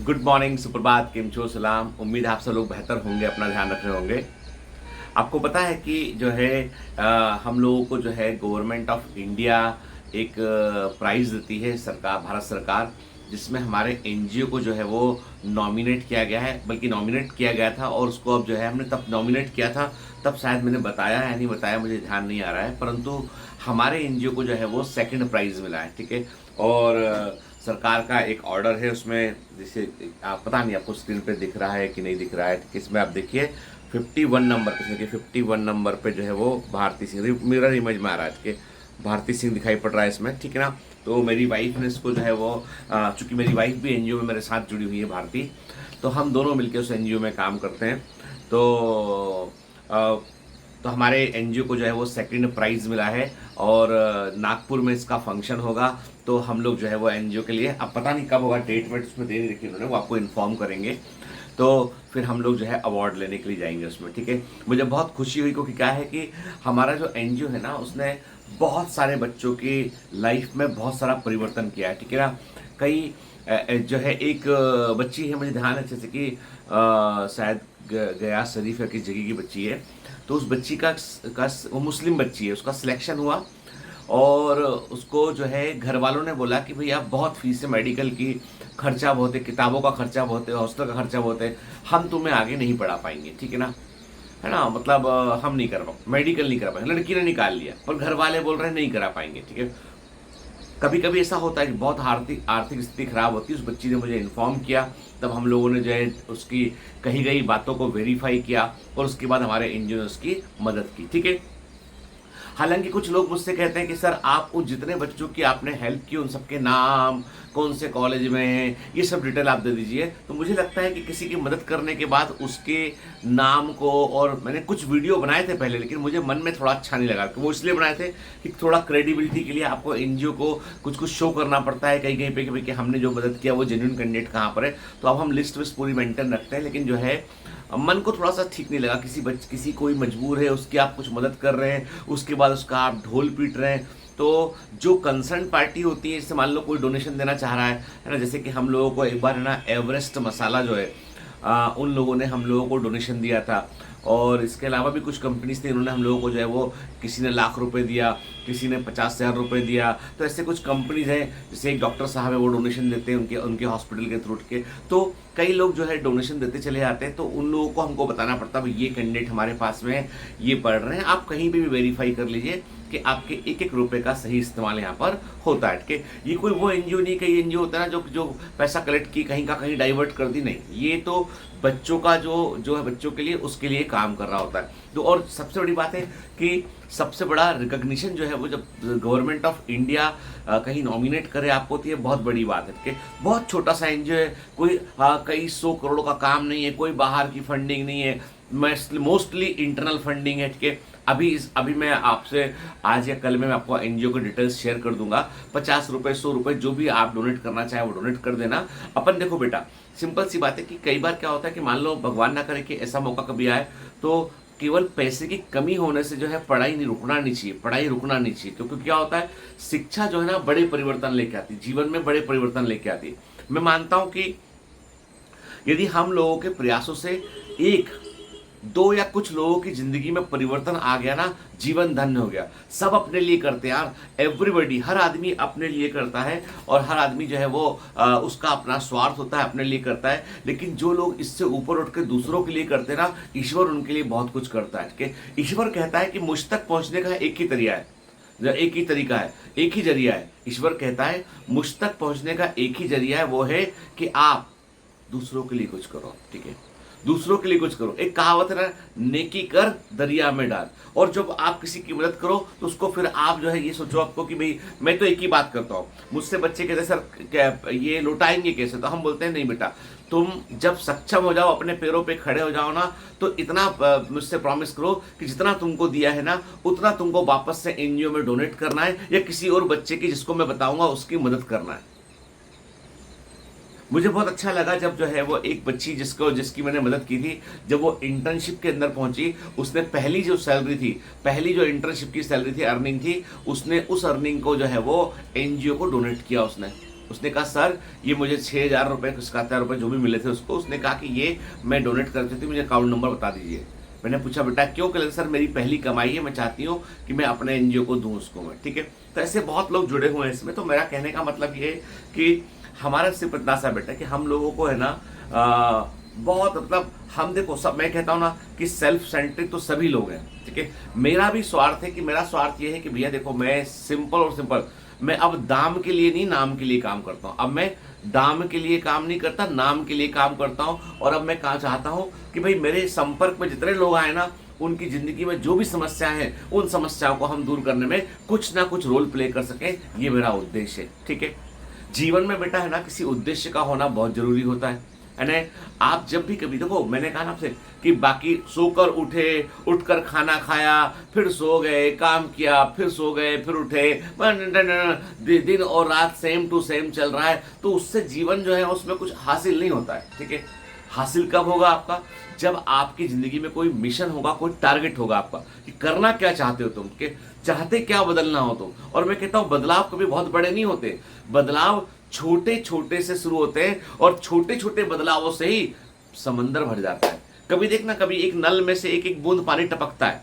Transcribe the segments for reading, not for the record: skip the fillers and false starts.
Good morning, सुप्रभात, केम छो, सलाम। उम्मीद है आप सब लोग बेहतर होंगे, अपना ध्यान रख रहे होंगे। आपको पता है कि जो है हम लोगों को जो है गवर्नमेंट ऑफ इंडिया एक प्राइज़ देती है, सरकार, भारत सरकार, जिसमें हमारे एनजीओ को जो है वो नॉमिनेट किया गया है। बल्कि नॉमिनेट किया गया था और उसको अब जो है हमने तब नॉमिनेट किया था, तब शायद मैंने बताया या नहीं बताया, मुझे ध्यान नहीं आ रहा है, परंतु हमारे एनजीओ को जो है वो सेकंड प्राइज़ मिला है। ठीक है। और सरकार का एक ऑर्डर है उसमें, जैसे आप पता नहीं आपको स्क्रीन पे दिख रहा है कि नहीं दिख रहा है। ठीक है, इसमें आप देखिए 51 नंबर पे, देखिए 51 नंबर पे जो है वो भारती सिंह, मिरर इमेज में आ रहा है। ठीक है, भारती सिंह दिखाई पड़ रहा है इसमें। ठीक है ना। तो मेरी वाइफ ने इसको जो है वो, चूंकि मेरी वाइफ भी एनजीओ में मेरे साथ जुड़ी हुई है, भारती, तो हम दोनों मिलकर उस एनजीओ में काम करते हैं। तो अ, तो हमारे एनजीओ को जो है वो सेकंड प्राइज़ मिला है और नागपुर में इसका फंक्शन होगा। तो हम लोग जो है वो एनजीओ के लिए, अब पता नहीं कब होगा, डेट वेट उसमें दे नहीं रखी उन्होंने, वो आपको इन्फॉर्म करेंगे। तो फिर हम लोग जो है अवार्ड लेने के लिए जाएंगे उसमें। ठीक है। मुझे बहुत खुशी हुई, क्योंकि क्या है कि हमारा जो एनजीओ है ना, उसने बहुत सारे बच्चों की लाइफ में बहुत सारा परिवर्तन किया है। ठीक है ना। कई जो है एक बच्ची है, मुझे ध्यान है जैसे कि शायद गया शरीफ या किस जगह की बच्ची है। तो उस बच्ची का वो मुस्लिम बच्ची है, उसका सिलेक्शन हुआ और उसको जो है घर वालों ने बोला कि भैया बहुत फीस है, मेडिकल की खर्चा बहुत है, किताबों का खर्चा बहुत है, हॉस्टल का खर्चा बहुत है, हम तुम्हें आगे नहीं पढ़ा पाएंगे। ठीक है ना। है ना, मतलब हम नहीं कर पाएंगे, मेडिकल नहीं करा पाएंगे। लड़की ने निकाल लिया, पर घर वाले बोल रहे हैं नहीं करा पाएंगे। ठीक है। कभी कभी ऐसा होता है कि बहुत आर्थिक आर्थिक स्थिति खराब होती है। उस बच्ची ने मुझे इन्फॉर्म किया, तब हम लोगों ने जो है उसकी कही गई बातों को वेरीफाई किया और उसके बाद हमारे एनजीओ ने उसकी मदद की। ठीक है। हालांकि कुछ लोग मुझसे कहते हैं कि सर आप उस जितने बच्चों की आपने हेल्प की उन सबके नाम, कौन से कॉलेज में हैं, ये सब डिटेल आप दे दीजिए। तो मुझे लगता है कि किसी की मदद करने के बाद उसके नाम को, और मैंने कुछ वीडियो बनाए थे पहले, लेकिन मुझे मन में थोड़ा अच्छा नहीं लगा। वो इसलिए बनाए थे कि थोड़ा क्रेडिबिलिटी के लिए आपको एनजीओ को कुछ कुछ शो करना पड़ता है कहीं कहीं पे कि हमने जो मदद किया वो जेन्युइन कैंडिडेट कहाँ पर है। तो अब हम लिस्ट विस्ट पूरी मेंटेन रखते हैं, लेकिन जो है मन को थोड़ा सा ठीक नहीं लगा। किसी कोई मजबूर है, उसकी आप कुछ मदद कर रहे हैं, उसके बाद उसका आप ढोल पीट रहे हैं। तो जो कंसर्न पार्टी होती है, जैसे मान लो कोई डोनेशन देना चाह रहा है ना, जैसे कि हम लोगों को एक बार है ना एवरेस्ट मसाला जो है, उन लोगों ने हम लोगों को डोनेशन दिया था। और इसके अलावा भी कुछ कंपनीज थी, इन्होंने हम लोगों को जो है वो, किसी ने ₹1,00,000 दिया, किसी ने ₹50,000 दिया। तो ऐसे कुछ कंपनीज हैं, जैसे एक डॉक्टर साहब है, वो डोनेशन देते हैं उनके उनके हॉस्पिटल के थ्रू के। तो कई लोग जो है डोनेशन देते चले जाते हैं। तो उन लोगों को हमको बताना पड़ता है ये कैंडिडेट हमारे पास में है, ये पढ़ रहे हैं। आप कहीं भी वेरीफाई कर लीजिए कि आपके एक एक रुपए का सही इस्तेमाल यहाँ पर होता है। ठीक है। ये कोई वो एनजीओ नहीं, कई एनजीओ होता है ना जो पैसा कलेक्ट की कहीं का कहीं डाइवर्ट कर दी, नहीं, ये तो बच्चों का जो है बच्चों के लिए, उसके लिए काम कर रहा होता है। तो और सबसे बड़ी बात है कि सबसे बड़ा रिकॉग्निशन जो है वो जब गवर्नमेंट ऑफ इंडिया कहीं नॉमिनेट करे आपको, तो ये बहुत बड़ी बात है। ठीक है। बहुत छोटा सा एनजीओ है, कोई कई 100 करोड़ों का काम नहीं है, कोई बाहर की फंडिंग नहीं है, मोस्टली इंटरनल फंडिंग है। ठीक है। अभी मैं आपसे आज या कल में मैं आपको एनजीओ के डिटेल्स शेयर कर दूंगा। ₹50, ₹100 जो भी आप डोनेट करना चाहे वो डोनेट कर देना। अपन देखो बेटा, सिंपल सी बात है कि कई बार क्या होता है कि मान लो भगवान ना करे कि ऐसा मौका कभी आए, तो केवल पैसे की कमी होने से जो है पढ़ाई नहीं रुकना नहीं चाहिए, पढ़ाई रुकना नहीं चाहिए। क्योंकि क्या होता है, शिक्षा जो है ना बड़े परिवर्तन लेके आती है, जीवन में बड़े परिवर्तन लेके आती है। मैं मानता हूं कि यदि हम लोगों के प्रयासों से एक दो या कुछ लोगों की जिंदगी में परिवर्तन आ गया ना, जीवन धन्य हो गया। सब अपने लिए करते हैं यार, एवरीबॉडी, हर आदमी अपने लिए करता है। और हर आदमी जो है वो उसका अपना स्वार्थ होता है, अपने लिए करता है। लेकिन जो लोग इससे ऊपर उठ के दूसरों के लिए करते हैं ना, ईश्वर उनके लिए बहुत कुछ करता है। ठीक है। ईश्वर कहता है कि मुझ तक पहुंचने का एक ही तरीका है, एक ही तरीका है, एक ही जरिया है। ईश्वर कहता है मुझ तक पहुंचने का एक ही जरिया है, वो है कि आप दूसरों के लिए कुछ करो। ठीक है। दूसरों के लिए कुछ करो। एक कहावत है ना, नेकी कर दरिया में डाल। और जब आप किसी की मदद करो तो उसको फिर आप जो है ये सोचो आपको कि भाई मैं तो एक ही बात करता हूँ। मुझसे बच्चे कहते सर क्या ये लौटाएंगे कैसे, तो हम बोलते हैं नहीं बेटा, तुम जब सक्षम हो जाओ, अपने पैरों पे खड़े हो जाओ ना, तो इतना मुझसे प्रॉमिस करो कि जितना तुमको दिया है ना, उतना तुमको वापस से एनजीओ में डोनेट करना है, या किसी और बच्चे की जिसको मैं बताऊंगा उसकी मदद करना है। मुझे बहुत अच्छा लगा जब जो है वो एक बच्ची जिसकी मैंने मदद की थी, जब वो इंटर्नशिप के अंदर पहुंची, उसने पहली जो सैलरी थी, पहली जो इंटर्नशिप की सैलरी थी, अर्निंग थी, उसने उस अर्निंग को जो है वो एनजीओ को डोनेट किया उसने। उसने कहा सर ये मुझे 6,000 रुपये, 7,000 रुपये जो भी मिले थे उसको, उसने कहा कि ये मैं डोनेट करती थी, मुझे अकाउंट नंबर बता दीजिए। मैंने पूछा बेटा क्यों? कहते सर मेरी पहली कमाई है, मैं चाहती हूँ कि मैं अपने एनजीओ को दूँ उसको मैं। ठीक है, तो ऐसे बहुत लोग जुड़े हुए हैं इसमें। तो मेरा कहने का मतलब ये है कि हमारा सिर्फ इतना सा बेटा कि हम लोगों को है ना बहुत मतलब हम देखो सब, मैं कहता हूँ ना कि सेल्फ सेंट्रिक तो सभी लोग हैं। ठीक है, मेरा भी स्वार्थ है कि मेरा स्वार्थ ये है कि भैया देखो मैं सिंपल और सिंपल, मैं अब दाम के लिए नहीं नाम के लिए काम करता हूँ। अब मैं दाम के लिए काम नहीं करता, नाम के लिए काम करता हूँ। और अब मैं कहा चाहता हूँ कि भाई मेरे संपर्क में जितने लोग आए ना, उनकी जिंदगी में जो भी समस्याएं हैं उन समस्याओं को हम दूर करने में कुछ ना कुछ रोल प्ले कर सकें, ये मेरा उद्देश्य है। ठीक है, जीवन में बेटा है ना किसी उद्देश्य का होना बहुत जरूरी होता है ना। आप जब भी कभी देखो, मैंने कहा ना आपसे कि बाकी सोकर उठे, उठकर खाना खाया, फिर सो गए, काम किया, फिर सो गए, फिर उठे, दिन और रात सेम टू सेम चल रहा है, तो उससे जीवन जो है उसमें कुछ हासिल नहीं होता है। ठीक है, हासिल कब होगा आपका? जब आपकी जिंदगी में कोई मिशन होगा, कोई टारगेट होगा आपका कि करना क्या चाहते हो तुम, के चाहते क्या बदलना हो तुम। और मैं कहता हूं बदलाव कभी बहुत बड़े नहीं होते, बदलाव छोटे छोटे से शुरू होते हैं और छोटे छोटे बदलावों से ही समंदर भर जाता है। कभी देखना, कभी एक नल में से एक एक बूंद पानी टपकता है,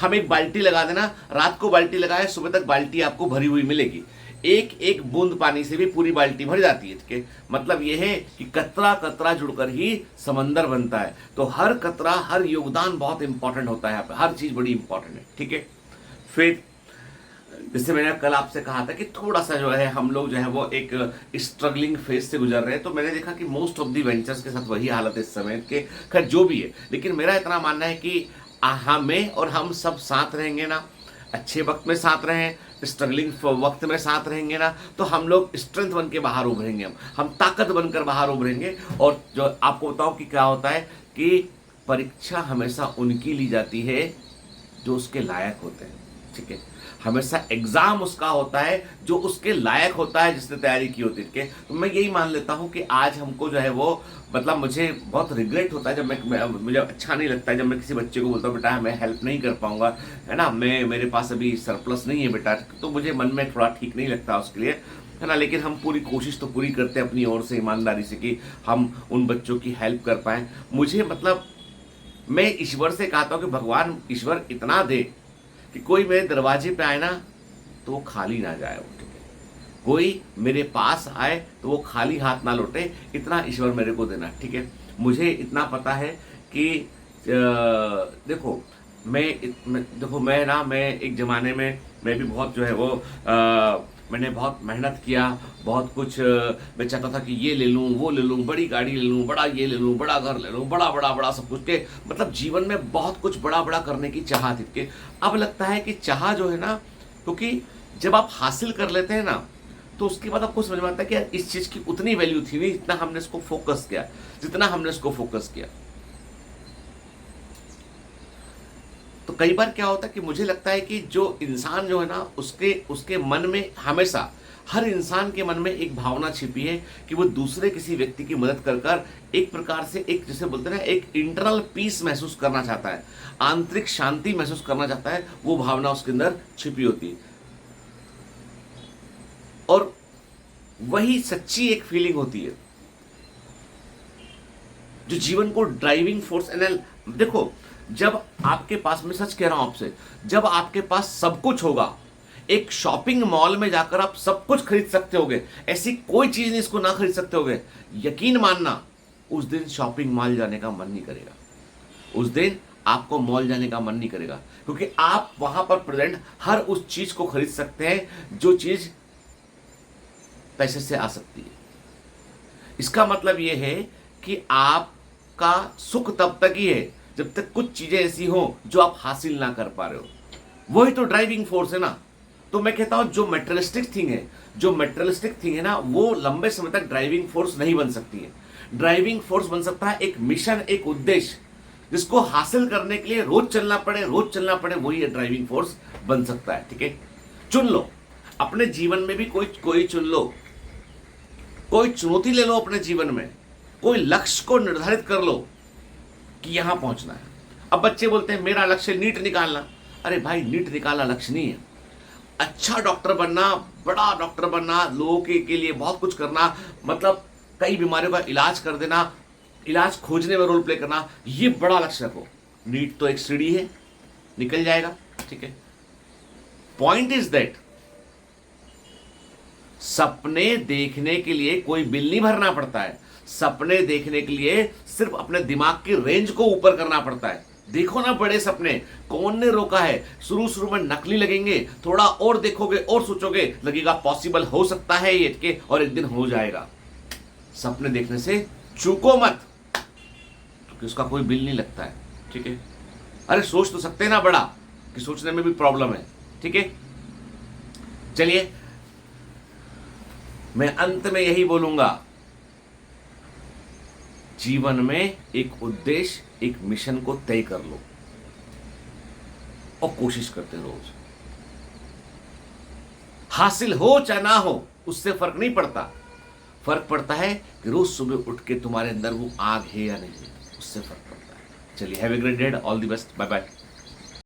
हम एक बाल्टी लगा देना, रात को बाल्टी लगाए, सुबह तक बाल्टी आपको भरी हुई मिलेगी। एक एक बूंद पानी से भी पूरी बाल्टी भर जाती है। ठीक है, मतलब यह है कि कतरा कतरा जुड़कर ही समंदर बनता है। तो हर कतरा, हर योगदान बहुत इंपॉर्टेंट होता है, यहाँ पे हर चीज बड़ी इंपॉर्टेंट है। ठीक है, फिर जैसे मैंने कल आपसे कहा था कि थोड़ा सा जो है हम लोग जो है वो एक स्ट्रगलिंग फेज से गुजर रहे हैं, तो मैंने देखा कि मोस्ट ऑफ दी वेंचर्स के साथ वही हालत है इस समय के। खैर जो भी है, लेकिन मेरा इतना मानना है कि हमें और हम सब साथ रहेंगे ना, अच्छे वक्त में साथ रहें, स्ट्रगलिंग वक्त में साथ रहेंगे ना, तो हम लोग स्ट्रेंथ बन के बाहर उभरेंगे, हम ताकत बनकर बाहर उभरेंगे। और जो आपको बताऊं कि क्या होता है कि परीक्षा हमेशा उनकी ली जाती है जो उसके लायक होते हैं। ठीक है, हमेशा एग्जाम उसका होता है जो उसके लायक होता है, जिसने तैयारी की होती है। तो मैं यही मान लेता हूं कि आज हमको जो है वो मतलब मुझे बहुत रिग्रेट होता है जब मुझे अच्छा नहीं लगता है जब मैं किसी बच्चे को बोलता हूँ बेटा मैं हेल्प नहीं कर पाऊंगा, है ना, मेरे पास अभी सरप्लस नहीं है बेटा, तो मुझे मन में थोड़ा ठीक नहीं लगता उसके लिए, है ना। लेकिन हम पूरी कोशिश तो पूरी करते हैं अपनी ओर से ईमानदारी से कि हम उन बच्चों की हेल्प कर पाएँ। मुझे मतलब मैं ईश्वर से कहता हूँ कि भगवान ईश्वर इतना दे कि कोई मेरे दरवाजे पे आए ना तो वो खाली ना जाए, वो ठीक है, कोई मेरे पास आए तो वो खाली हाथ ना लौटे, इतना ईश्वर मेरे को देना। ठीक है, मुझे इतना पता है कि देखो मैं एक ज़माने में मैं भी बहुत जो है वो मैंने बहुत मेहनत किया, बहुत कुछ मैं चाहता था कि ये ले लूँ, वो ले लूँ, बड़ी गाड़ी ले लूँ, बड़ा ये ले लूँ, बड़ा घर ले लूँ, बड़ा बड़ा बड़ा सब कुछ के मतलब जीवन में बहुत कुछ बड़ा बड़ा करने की चाह थी कि अब लगता है कि चाह जो है ना, क्योंकि जब आप हासिल कर लेते हैं ना तो उसके बाद आपको समझ में आता है कि यार इस चीज़ की उतनी वैल्यू थी नहीं जितना हमने इसको फोकस किया, जितना हमने इसको फोकस किया। तो कई बार क्या होता है कि मुझे लगता है कि जो इंसान जो है ना उसके मन में हमेशा, हर इंसान के मन में एक भावना छिपी है कि वो दूसरे किसी व्यक्ति की मदद कर कर एक प्रकार से एक जैसे बोलते हैं ना एक इंटरनल पीस महसूस करना चाहता है, आंतरिक शांति महसूस करना चाहता है, वो भावना उसके अंदर छिपी होती है। और वही सच्ची एक फीलिंग होती है जो जीवन को ड्राइविंग फोर्स एनएल। देखो जब आपके पास, मैं सच कह रहा हूं आपसे, जब आपके पास सब कुछ होगा, एक शॉपिंग मॉल में जाकर आप सब कुछ खरीद सकते होगे, ऐसी कोई चीज नहीं इसको ना खरीद सकते होगे, यकीन मानना उस दिन शॉपिंग मॉल जाने का मन नहीं करेगा, उस दिन आपको मॉल जाने का मन नहीं करेगा, क्योंकि आप वहां पर प्रेजेंट हर उस चीज को खरीद सकते हैं जो चीज पैसे से आ सकती है। इसका मतलब यह है कि आपका सुख तब तक ही है जब तक कुछ चीजें ऐसी हो जो आप हासिल ना कर पा रहे हो, वही तो ड्राइविंग फोर्स है ना। तो मैं कहता हूं जो मेटेरियलिस्टिक थिंग है ना, वो लंबे समय तक ड्राइविंग फोर्स नहीं बन सकती है। ड्राइविंग फोर्स बन सकता है एक मिशन, एक उद्देश्य, जिसको हासिल करने के लिए रोज चलना पड़े, वही ड्राइविंग फोर्स बन सकता है। ठीक है, चुन लो अपने जीवन में भी कोई चुन लो, कोई चुनौती ले लो अपने जीवन में, कोई लक्ष्य को निर्धारित कर लो कि यहां पहुंचना है। अब बच्चे बोलते हैं मेरा लक्ष्य नीट निकालना, अरे भाई नीट निकालना लक्ष्य नहीं है, अच्छा डॉक्टर बनना, बड़ा डॉक्टर बनना, लोगों के लिए बहुत कुछ करना, मतलब कई बीमारियों का इलाज कर देना, इलाज खोजने में रोल प्ले करना, ये बड़ा लक्ष्य रखो। नीट तो एक सीढ़ी है, निकल जाएगा, ठीक है। पॉइंट इज दैट सपने देखने के लिए कोई बिल नहीं भरना पड़ता है। सपने देखने के लिए सिर्फ अपने दिमाग की रेंज को ऊपर करना पड़ता है। देखो ना बड़े सपने, कौन ने रोका है? शुरू शुरू में नकली लगेंगे, थोड़ा और देखोगे और सोचोगे, लगेगा पॉसिबल हो सकता है ये के, और एक दिन हो जाएगा। सपने देखने से चूको मत, क्योंकि उसका कोई बिल नहीं लगता है, ठीक है। अरे सोच तो सकते हैं ना बड़ा, कि सोचने में भी प्रॉब्लम है, ठीक है। चलिए, मैं अंत में यही बोलूंगा, जीवन में एक उद्देश्य, एक मिशन को तय कर लो और कोशिश करते रहो। हासिल हो चाहे ना हो, उससे फर्क नहीं पड़ता। फर्क पड़ता है कि रोज सुबह उठ के तुम्हारे अंदर वो आग है या नहीं, उससे फर्क पड़ता है। चलिए, have a great day, all the best, bye bye.